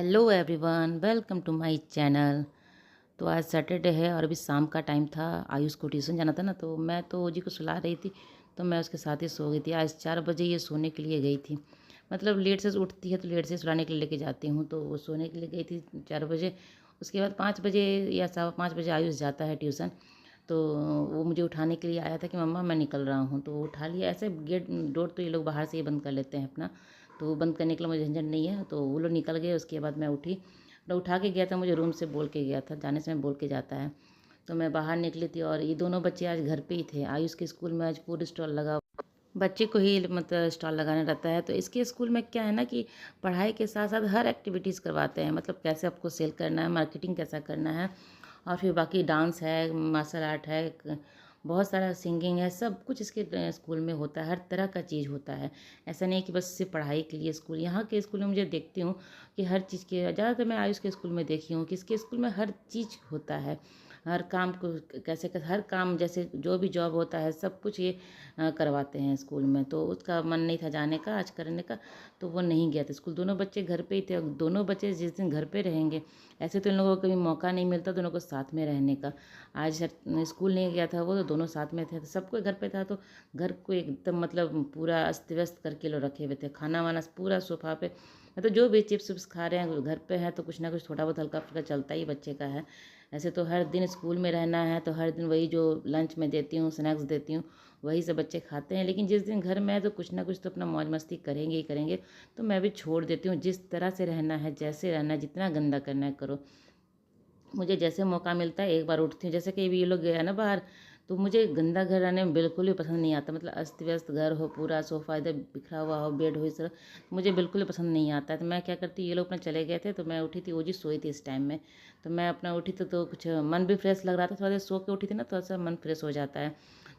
Hello everyone, welcome to my channel. तो आज Saturday है और अभी शाम का टाइम था। आयुष को ट्यूशन जाना था ना, तो मैं तो जी को सुला रही थी, तो मैं उसके साथ ही सो गई थी। आज 4 बजे ये सोने के लिए गई थी। मतलब लेट से उठती है तो लेट से सुलाने के लिए लेके जाती हूँ, तो वो सोने के लिए गई थी 4 बजे। उसके बाद 5 बजे या 5:15 आयुष जाता है ट्यूशन। तो वो मुझे उठाने के लिए आया था कि मम्मा मैं निकल रहा हूँ, तो वो उठा लिया। ऐसे गेट डोर तो ये लोग बाहर से ही बंद कर लेते हैं अपना, तो वो बंद करने के लिए मुझे झंझट नहीं है। तो वो लोग निकल गए। उसके बाद मैं उठी, तो उठा के गया था, मुझे रूम से बोल के गया था, जाने से मैं बोल के जाता है। तो मैं बाहर निकली थी और ये दोनों बच्चे आज घर पे ही थे। आयुष के स्कूल में आज फूड स्टॉल लगा, बच्चे को ही मतलब स्टॉल लगाना रहता है। तो इसके स्कूल में क्या है ना कि पढ़ाई के साथ साथ हर एक्टिविटीज़ करवाते हैं। मतलब कैसे आपको सेल करना है, मार्केटिंग कैसा करना है, और फिर बाकी डांस है, मार्शल आर्ट है, बहुत सारा सिंगिंग है, सब कुछ इसके स्कूल में होता है। हर तरह का चीज़ होता है। ऐसा नहीं कि बस सिर्फ पढ़ाई के लिए स्कूल। यहाँ के स्कूल में मुझे देखती हूँ कि हर चीज़ के, ज़्यादातर मैं आयुष के स्कूल में देखी हूँ कि इसके स्कूल में हर चीज़ होता है। हर काम को कैसे कैसे हर काम, जैसे जो भी जॉब होता है सब कुछ ये करवाते हैं स्कूल में। तो उसका मन नहीं था जाने का आज करने का, तो वो नहीं गया था स्कूल। दोनों बच्चे घर पे ही थे। और दोनों बच्चे जिस दिन घर पे रहेंगे, ऐसे तो इन लोगों को कभी मौका नहीं मिलता दोनों को साथ में रहने का। आज स्कूल नहीं गया था वो, तो दोनों साथ में थे, तो सबको घर पे था। तो घर को एकदम मतलब पूरा अस्त व्यस्त करके लोग रखे हुए थे। खाना वाना पूरा सोफा पे, मतलब जो भी चिप्स विप्स खा रहे हैं घर पे है, तो कुछ ना कुछ थोड़ा बहुत हल्का फुल्का चलता ही बच्चे का है। ऐसे तो हर दिन स्कूल में रहना है, तो हर दिन वही जो लंच में देती हूँ, स्नैक्स देती हूँ, वही सब बच्चे खाते हैं। लेकिन जिस दिन घर में है तो कुछ ना कुछ तो अपना मौज मस्ती करेंगे ही करेंगे। तो मैं भी छोड़ देती हूँ, जिस तरह से रहना है, जैसे रहना है, जितना गंदा करना है करो। मुझे जैसे मौका मिलता है एक बार उठती हूँ। जैसे कि अभी ये लोग गया ना बाहर, तो मुझे गंदा घर रहने में बिल्कुल भी पसंद नहीं आता। मतलब अस्त व्यस्त घर हो, पूरा सोफा इधर बिखरा हुआ हो, बेड हो, इस तरह मुझे बिल्कुल भी पसंद नहीं आता है। तो मैं क्या करती, ये लोग अपना चले गए थे, तो मैं उठी थी, वो जी सोई थी इस टाइम में। तो मैं अपना उठी तो कुछ मन भी फ्रेश लग रहा था। थोड़ा देर सो के उठी थी ना, थोड़ा सा मन फ्रेश हो जाता है।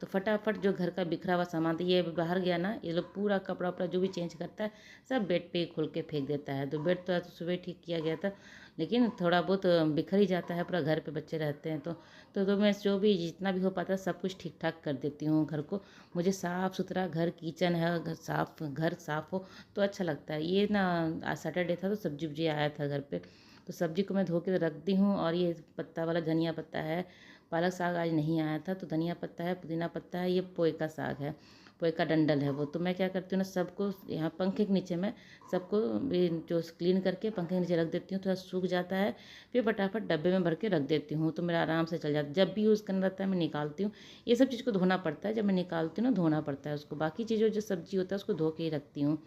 तो फटाफट जो घर का बिखरा हुआ सामान था, ये बाहर गया ना, ये लोग पूरा कपड़ा वपड़ा जो भी चेंज करता है सब बेड पे ही खोल के फेंक देता है। तो बेड तो सुबह ठीक किया गया था, लेकिन थोड़ा बहुत बिखर ही जाता है। पूरा घर पे बच्चे रहते हैं, तो मैं जो भी जितना भी हो पाता है सब कुछ ठीक ठाक कर देती हूँ घर को। मुझे साफ़ सुथरा घर, किचन है, घर साफ़ हो तो अच्छा लगता है। ये ना आज सैटरडे था, तो सब्जी वब्जी आया था घर पे, तो सब्जी को मैं धो के रख दी हूँ। और ये पत्ता वाला धनिया पत्ता है, पालक साग आज नहीं आया था, तो धनिया पत्ता है, पुदीना पत्ता है, ये पोए का साग है, पोए का डंडल है वो। तो मैं क्या करती हूँ ना, सबको यहाँ पंखे के नीचे मैं सबको भी जो क्लीन करके पंखे के नीचे रख देती हूँ, थोड़ा सूख जाता है। फिर फटाफट डब्बे में भर के रख देती हूँ, तो मेरा आराम से चल जाता है। जब भी यूज़ करना रहता है मैं निकालती हूँ। ये सब चीज़ को धोना पड़ता है, जब मैं निकालती हूँ ना धोना पड़ता है उसको। बाकी चीज़ों जो सब्जी होता है उसको धो के ही रखती हूँ।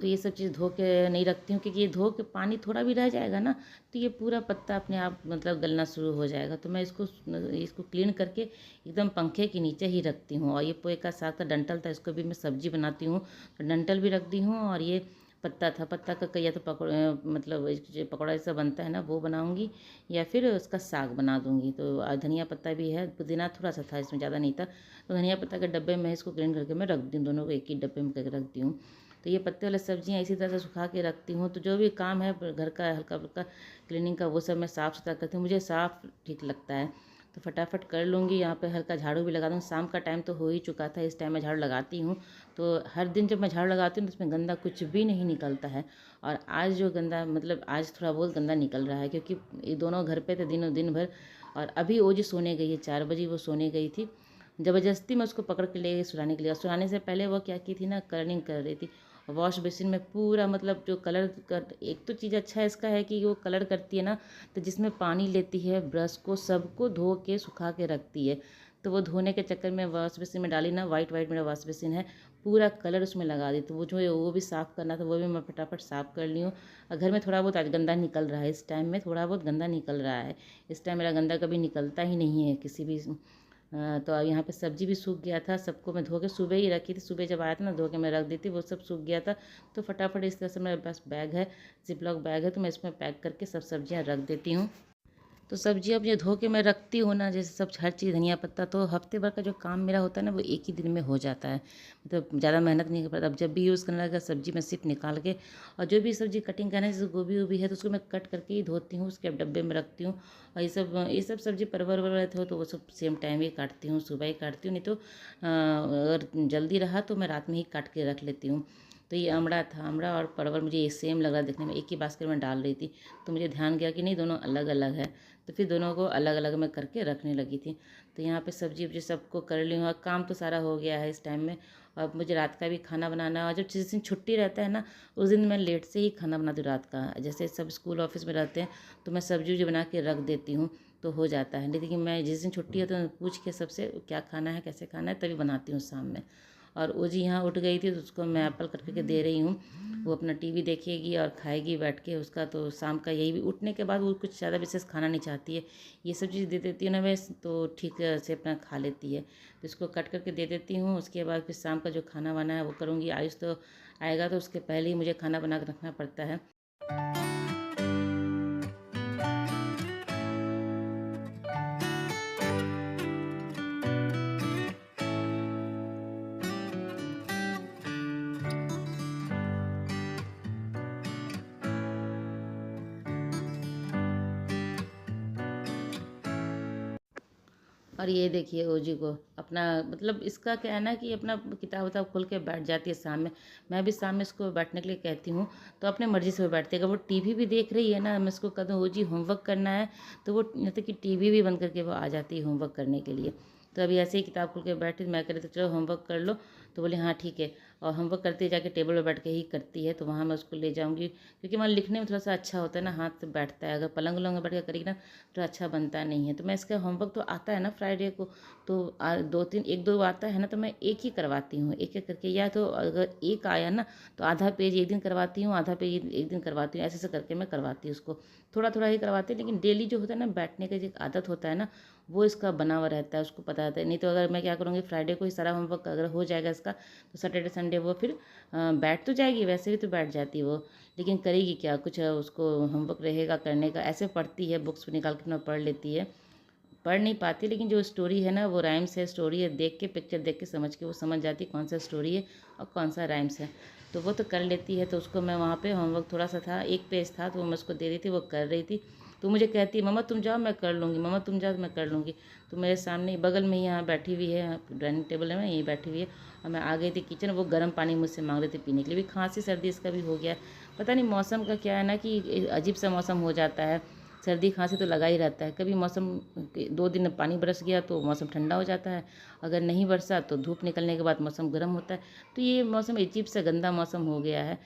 तो ये सब चीज़ धो के नहीं रखती हूँ, क्योंकि ये धो के पानी थोड़ा भी रह जाएगा ना, तो ये पूरा पत्ता अपने आप मतलब गलना शुरू हो जाएगा। तो मैं इसको क्लीन करके एकदम पंखे के नीचे ही रखती हूँ। और ये पोए का साग का डंठल था, इसको भी मैं सब्जी बनाती हूँ, तो डंठल भी रख दी हूँ। और ये पत्ता था, पत्ता का या तो मतलब जो पकौड़ा जैसा बनता है ना वो बनाऊंगी, या फिर उसका साग बना दूंगी। तो धनिया पत्ता भी है, पुदीना थोड़ा सा था, इसमें ज़्यादा नहीं था। तो धनिया पत्ता के डब्बे में इसको क्लीन करके मैं रख दी हूँ, दोनों को एक ही डब्बे में करके रख दी हूँ। तो ये पत्ते वाली सब्जियाँ इसी तरह से सुखा के रखती हूँ। तो जो भी काम है घर का हल्का फुल्का क्लीनिंग का, वो सब मैं साफ़ सुथरा करती हूँ, मुझे साफ़ ठीक लगता है। तो फटाफट कर लूँगी। यहाँ पे हल्का झाड़ू भी लगा दूँ। शाम का टाइम तो हो ही चुका था, इस टाइम मैं झाड़ू लगाती हूँ। तो हर दिन जब मैं झाड़ू लगाती हूँ तो उसमें गंदा कुछ भी नहीं निकलता है। और आज जो गंदा, मतलब आज थोड़ा बहुत गंदा निकल रहा है, क्योंकि ये दोनों घर पे थे दिन भर। और अभी वो जो सोने गई है 4 बजे, वो सोने गई थी। ज़बरदस्ती मैं उसको पकड़ के ले गई सुलाने के लिए। और सुलाने से पहले वो क्या की थी ना, कलरिंग कर रही थी। वॉश बेसिन में पूरा मतलब जो कलर कर, एक तो चीज़ अच्छा है इसका है कि वो कलर करती है ना, तो जिसमें पानी लेती है ब्रश को सबको धो के सुखा के रखती है। तो वो धोने के चक्कर में वॉश बेसिन में डाली ना, वाइट वाइट मेरा वॉश बेसिन है, पूरा कलर उसमें लगा दी। तो वो जो है वो भी साफ़ करना था, वो भी मैं फटाफट साफ़ कर ली हूँ। और घर में थोड़ा बहुत आज गंदा निकल रहा है, इस टाइम में थोड़ा बहुत गंदा निकल रहा है। इस टाइम मेरा गंदा कभी निकलता ही नहीं है किसी भी। तो अब यहाँ पे सब्जी भी सूख गया था, सबको मैं धो के सुबह ही रखी थी। सुबह जब आया था ना, धो के मैं रख दी थी, वो सब सूख गया था। तो फटाफट इस तरह से मेरे पास बैग है, जिपलॉक बैग है, तो मैं इसमें पैक करके सब सब्जियाँ रख देती हूँ। तो सब्जियाँ अब ये धो के मैं रखती हूँ ना, जैसे सब हर चीज़ धनिया पत्ता, तो हफ्ते भर का जो काम मेरा होता है ना वो एक ही दिन में हो जाता है। मतलब ज़्यादा मेहनत नहीं कर पाता। अब जब भी यूज़ करने लगा सब्जी मैं सिर्फ निकाल के, और जो भी सब्जी कटिंग करना है, जैसे गोभी वोभी है तो उसको मैं कट करके ही धोती हूँ, उसके डब्बे में रखती हूँ। और ये सब सब्जी परवर वरवर रहते हो तो वो सब सेम टाइम ही काटती हूँ, सुबह ही काटती हूँ। नहीं तो अगर जल्दी रहा तो मैं रात में ही काट के रख लेती हूँ। तो ये अमड़ा था, अमड़ा और परवल मुझे ये सेम लग रहा देखने में, एक ही बास्केट में डाल रही थी। तो मुझे ध्यान गया कि नहीं दोनों अलग अलग है, तो फिर दोनों को अलग अलग मैं करके रखने लगी थी। तो यहाँ पे सब्जी वब्जी सबको कर ली हूँ और काम तो सारा हो गया है इस टाइम में। और मुझे रात का भी खाना बनाना है, और जब जिस दिन छुट्टी रहता है ना उस दिन मैं लेट से ही खाना बनाती हूँ रात का। जैसे सब स्कूल ऑफिस में रहते हैं तो मैं सब्जी वब्जी बना के रख देती हूँ तो हो जाता है। लेकिन मैं जिस दिन छुट्टी है तो मैं पूछ के सबसे क्या खाना है कैसे खाना है तभी बनाती हूँ शाम में। और वो जी यहाँ उठ गई थी तो उसको मैं एप्पल कट करके दे रही हूँ। वो अपना टीवी देखेगी और खाएगी बैठ के उसका। तो शाम का यही भी, उठने के बाद वो कुछ ज़्यादा विशेष खाना नहीं चाहती है। ये सब चीज़ दे देती हूँ ना मैं तो ठीक से अपना खा लेती है। तो इसको कट करके दे देती हूँ। उसके बाद फिर शाम का जो खाना वाना है वो करूँगी। आयुष तो आएगा तो उसके पहले ही मुझे खाना बना के रखना पड़ता है। और ये देखिए ओजी को अपना, मतलब इसका क्या है ना कि अपना किताब उताब खोल के बैठ जाती है शाम में। मैं भी शाम में इसको बैठने के लिए कहती हूँ तो अपने मर्जी से वो बैठती है। अगर वो टीवी भी देख रही है ना, मैं इसको कहती हूँ ओजी होमवर्क करना है, तो वो मतलब कि टीवी भी बंद करके वो आ जाती है होमवर्क करने के लिए। तो अभी ऐसे ही किताब खोल के बैठी, मैं कह रही तो चलो होमवर्क कर लो, तो बोले हाँ ठीक है। और होमवर्क करते जाके टेबल पर बैठ के ही करती है, तो वहाँ मैं उसको ले जाऊँगी क्योंकि वहाँ लिखने में थोड़ा सा अच्छा होता है ना, हाथ से बैठता है। अगर पलंग उलंग में बैठ के करेगी ना तो अच्छा बनता नहीं है। तो मैं इसका होमवर्क तो आता है ना फ्राइडे को, तो दो तीन एक दो आता है ना तो मैं एक ही करवाती हूँ एक एक करके। या तो अगर एक आया ना तो आधा पेज एक दिन करवाती हूँ, आधा पेज एक दिन करवाती हूँ, ऐसे ऐसे करके मैं करवाती हूँ उसको। थोड़ा थोड़ा ही करवाती हूँ, लेकिन डेली जो होता है ना बैठने का जो एक आदत होता है ना वो इसका बना हुआ रहता है, उसको पता रहता है। नहीं तो अगर मैं क्या करूँगी फ्राइडे को ही सारा होमवर्क अगर हो जाएगा इसका तो सैटरडे संडे वो फिर बैठ तो जाएगी, वैसे भी तो बैठ जाती है वो, लेकिन करेगी क्या, कुछ उसको होमवर्क रहेगा करने का। ऐसे पढ़ती है, बुक्स निकाल के अपना पढ़ लेती है, पढ़ नहीं पाती। लेकिन जो स्टोरी है ना वो राइम्स है, स्टोरी है, देख के पिक्चर देख के समझ के वो समझ जाती है कौन सा स्टोरी है और कौन सा राइम्स है, तो वो तो कर लेती है। तो उसको मैं वहाँ पे होमवर्क थोड़ा सा था, एक पेज था, तो वो मैं उसको दे रही थी, वो कर रही थी। तो मुझे कहती है मम्मा तुम जाओ मैं कर लूँगी, मम्मा तुम जाओ मैं कर लूँगी। तो मेरे सामने ही बगल में ही यहाँ बैठी हुई है, डाइनिंग टेबल है, मैं यहीं बैठी हुई है। और मैं आ गई थी किचन, वो गर्म पानी मुझसे मांग रही थी पीने के लिए। भी खांसी सर्दी इसका भी हो गया, पता नहीं मौसम का क्या है ना कि अजीब सा मौसम हो जाता है। सर्दी खांसी तो लगा ही रहता है। कभी मौसम 2 दिन पानी बरस गया तो मौसम ठंडा हो जाता है, अगर नहीं बरसा तो धूप निकलने के बाद मौसम गर्म होता है। तो ये मौसम अजीब सा गंदा मौसम हो गया है।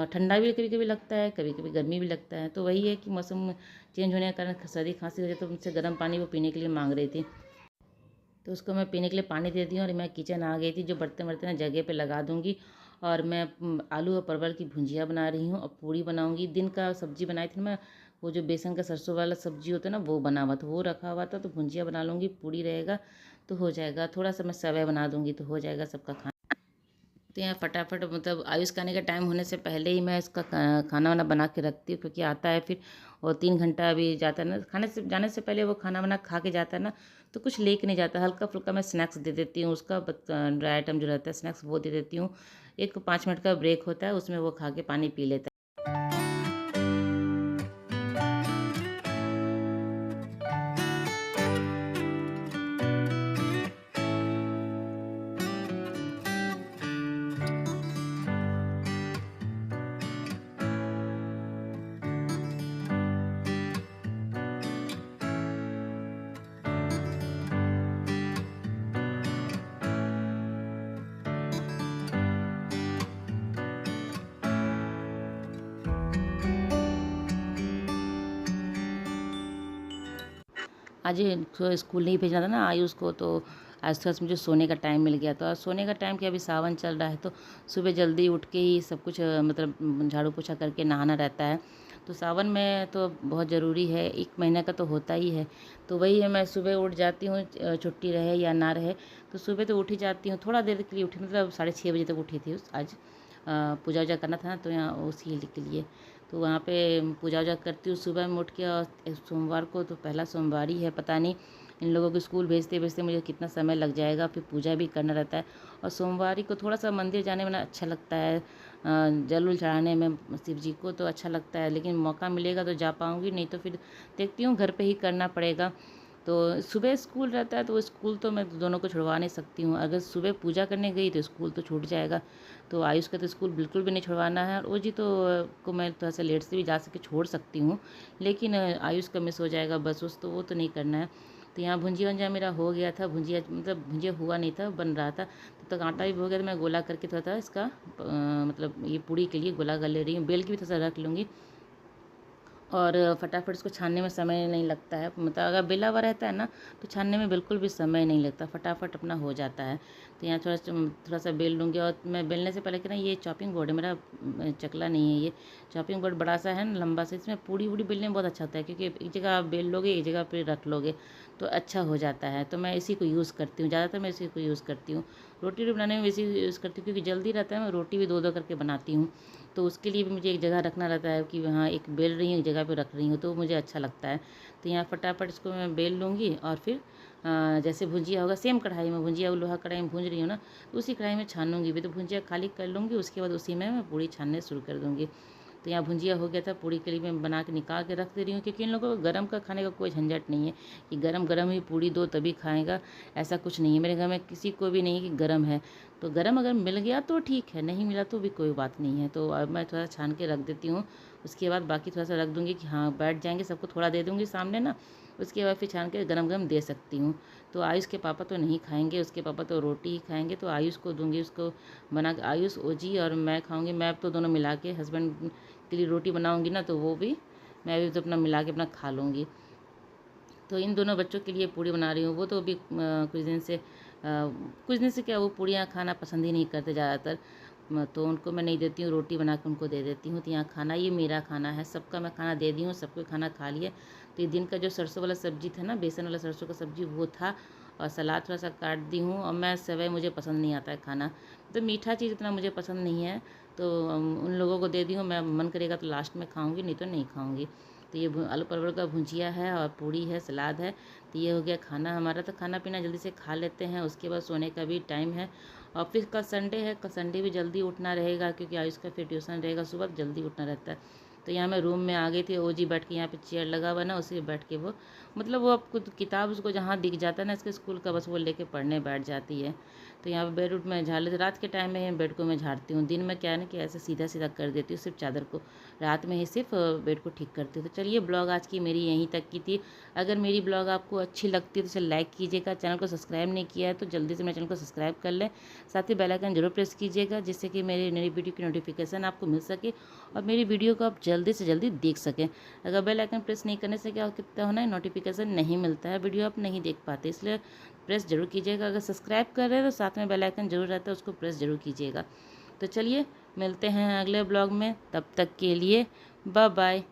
ठंडा भी कभी कभी लगता है, कभी कभी गर्मी भी लगता है। तो वही है कि मौसम चेंज होने के कारण सर्दी खांसी हो जाए, तो मुझसे गर्म पानी वो पीने के लिए मांग रही थी। तो उसको मैं पीने के लिए पानी दे दी हूँ और मैं किचन आ गई थी। जो बर्तन वर्तन जगह पे लगा दूँगी। और मैं आलू और परवल की भुजिया बना रही हूँ और पूड़ी बनाऊँगी। दिन का सब्जी बनाई थी मैं, वो जो बेसन का सरसों वाला सब्जी होता है ना वो बना हुआ था, वो रखा हुआ था। तो भुजिया बना लूँगी, पूड़ी रहेगा तो हो जाएगा। थोड़ा सा मैं सेवई बना दूँगी तो हो जाएगा सबका खाना। तो यहाँ फटाफट, मतलब आयुष के आने का टाइम होने से पहले ही मैं इसका खाना वाना बना के रखती हूँ, क्योंकि आता है फिर और 3 घंटा अभी जाता है ना, खाने से जाने से पहले वो खाना वाना खा के जाता है ना, तो कुछ लेके नहीं जाता। हल्का फुल्का मैं स्नैक्स दे देती हूँ उसका, ड्राई आइटम जो रहता है स्नैक्स वो दे देती हूँ। एक 5 मिनट का ब्रेक होता है उसमें वो खा के पानी पी लेता है। आज स्कूल नहीं भेजना था ना आयुष को, तो आज थोड़ा सा मुझे सोने का टाइम मिल गया। तो आज सोने का टाइम क्या, अभी सावन चल रहा है तो सुबह जल्दी उठ के ही सब कुछ मतलब झाड़ू पोछा करके नहाना रहता है। तो सावन में तो बहुत ज़रूरी है, 1 महीने का तो होता ही है। तो वही है, मैं सुबह उठ जाती हूँ, छुट्टी रहे या ना रहे तो सुबह तो उठ ही जाती हूँ। थोड़ा देर के लिए उठी, मतलब 6:30 बजे तक उठी थी आज। पूजा वूजा करना था ना तो यहाँ उसी के लिए, तो वहाँ पे पूजा वूजा करती हूँ सुबह में उठ के। और सोमवार को तो पहला सोमवार ही है, पता नहीं इन लोगों को स्कूल भेजते भेजते मुझे कितना समय लग जाएगा, फिर पूजा भी करना रहता है। और सोमवार को थोड़ा सा मंदिर जाने में ना अच्छा लगता है, जल उल चढ़ाने में शिव जी को तो अच्छा लगता है। लेकिन मौका मिलेगा तो जा पाऊँगी, नहीं तो फिर देखती हूँ घर पे ही करना पड़ेगा। तो सुबह स्कूल रहता है तो स्कूल तो मैं दोनों को छुड़वा नहीं सकती हूँ। अगर सुबह पूजा करने गई तो स्कूल तो छूट जाएगा, तो आयुष का तो स्कूल बिल्कुल भी नहीं छुड़वाना है। और ओजी तो को मैं थोड़ा सा लेट से भी जा सके छोड़ सकती हूँ, लेकिन आयुष का मिस हो जाएगा बस उस, तो वो तो नहीं करना है। तो यहाँ भुंजिया वंजिया मेरा हो गया था, भुंजिया मतलब भुंजिया हुआ नहीं था, बन रहा था। तब तक आटा भी हो गया, तो मैं गोला करके थोड़ा सा इसका मतलब ये पूड़ी के लिए गोला कर ले रही हूँ। बेल के भी थोड़ा सा रख लूँगी, और फटाफट इसको छानने में समय नहीं लगता है। मतलब अगर बेला हुआ रहता है ना तो छानने में बिल्कुल भी समय नहीं लगता, फटाफट अपना हो जाता है। तो यहाँ थोड़ा सा बेल लूँगी। और मैं बेलने से पहले कि ना ये चॉपिंग बोर्ड है मेरा, चकला नहीं है ये, चॉपिंग बोर्ड बड़ा सा है ना, लंबा सा, इसमें पूड़ी वूड़ी बेलने में बहुत अच्छा होता है, क्योंकि एक जगह आप बेल लोगे एक जगह पर रख लोगे तो अच्छा हो जाता है। तो मैं इसी को यूज़ करती हूँ, ज़्यादातर मैं इसी को यूज़ करती हूँ। रोटी भी बनाने में इसी यूज़ करती हूँ, क्योंकि जल्दी रहता है। मैं रोटी भी दो दो करके बनाती हूँ, तो उसके लिए भी मुझे एक जगह रखना रहता है कि हाँ एक बेल रही हूँ एक जगह पे रख रही हूँ, तो मुझे अच्छा लगता है। तो यहाँ फटाफट इसको मैं बेल लूँगी, और फिर जैसे भुजिया होगा सेम कढ़ाई में, भुजिया लोहा कढ़ाई में भूंज रही हूँ ना, तो उसी कढ़ाई में छानूंगी भी। तो भुजिया खाली कर लूँगी, उसके बाद उसी में मैं पूड़ी छानने शुरू कर दूँगी। तो यहाँ भुजिया हो गया था, पूड़ी के लिए मैं बना के निकाल के रख दे रही हूँ, क्योंकि इन लोगों को गरम का खाने का कोई झंझट नहीं है कि गरम गरम ही पूड़ी दो तभी खाएगा, ऐसा कुछ नहीं है। मेरे घर में किसी को भी नहीं है कि गरम है, तो गरम अगर मिल गया तो ठीक है, नहीं मिला तो भी कोई बात नहीं है। तो अब मैं थोड़ा छान के रख देती हूँ, उसके बाद बाकी थोड़ा सा रख दूँगी कि हाँ बैठ जाएंगे, सबको थोड़ा दे दूँगी सामने ना, उसके बाद फिर छान के गरम गरम दे सकती हूँ। तो आयुष के पापा तो नहीं खाएंगे, उसके पापा तो रोटी ही खाएंगे, तो आयुष को दूंगी, उसको बना के। आयुष, ओजी और मैं खाऊंगी। मैं अब तो दोनों मिला के, हस्बैंड के लिए रोटी बनाऊंगी ना, तो वो भी मैं भी तो अपना मिला के अपना खा लूँगी। तो इन दोनों बच्चों के लिए पूड़ी बना रही हूँ। वो तो अभी कुछ दिन से क्या, वो पूड़ियाँ खाना पसंद ही नहीं करते ज़्यादातर, तो उनको मैं नहीं देती हूँ, रोटी बना के उनको दे देती हूँ। तो यहाँ खाना ये मेरा खाना है, सबका मैं खाना दे दी हूँ, सबको खाना खा लिया। तो ये दिन का जो सरसों वाला सब्जी था ना, बेसन वाला सरसों का सब्जी वो था, और सलाद थोड़ा सा काट दी हूँ। और मैं सेवई मुझे पसंद नहीं आता है खाना, तो मीठा चीज़ इतना मुझे पसंद नहीं है, तो उन लोगों को दे दी हूँ। मैं मन करेगा तो लास्ट में खाऊंगी, नहीं तो नहीं खाऊंगी। तो ये आलू परवल का भुजिया है, और पूड़ी है, सलाद है। तो ये हो गया खाना हमारा। तो खाना पीना जल्दी से खा लेते हैं, उसके बाद सोने का भी टाइम है। और फिर कल संडे है, कल संडे भी जल्दी उठना रहेगा, क्योंकि आयुष का फिर ट्यूशन रहेगा, सुबह जल्दी उठना रहता है। तो यहाँ मैं रूम में आ गई थी, ओजी बैठ के, यहाँ पे चेयर लगा हुआ ना, उसी पे बैठ के वो मतलब वो आपको किताब उसको जहाँ दिख जाता है ना इसके स्कूल का, बस वो लेके पढ़ने बैठ जाती है। तो यहाँ पे बेड उड में झाड़ लेती, रात के टाइम में बेड को मैं झाड़ती हूँ। दिन में क्या है ना कि ऐसे सीधा सीधा कर देती हूँ सिर्फ चादर को, रात में ही सिर्फ बेड को ठीक करती हूँ। तो चलिए ब्लॉग आज की मेरी यहीं तक की थी। अगर मेरी ब्लॉग आपको अच्छी लगती है तो इसे लाइक कीजिएगा, चैनल को सब्सक्राइब नहीं किया है तो जल्दी से मेरे चैनल को सब्सक्राइब कर लें, साथ ही बेल आइकन जरूर प्रेस कीजिएगा, जिससे कि मेरी नई वीडियो की नोटिफिकेशन आपको मिल सके और मेरी वीडियो को आप जल्दी से जल्दी देख सकें। अगर बेल आइकन प्रेस नहीं करने से क्या कितना होना है, नोटिफिकेशन नहीं मिलता है, वीडियो आप नहीं देख पाते, इसलिए प्रेस जरूर कीजिएगा। अगर सब्सक्राइब कर रहे हैं तो साथ में बेल आइकन जरूर रहता है, उसको प्रेस जरूर कीजिएगा। तो चलिए मिलते हैं अगले ब्लॉग में, तब तक के लिए बाय बाय।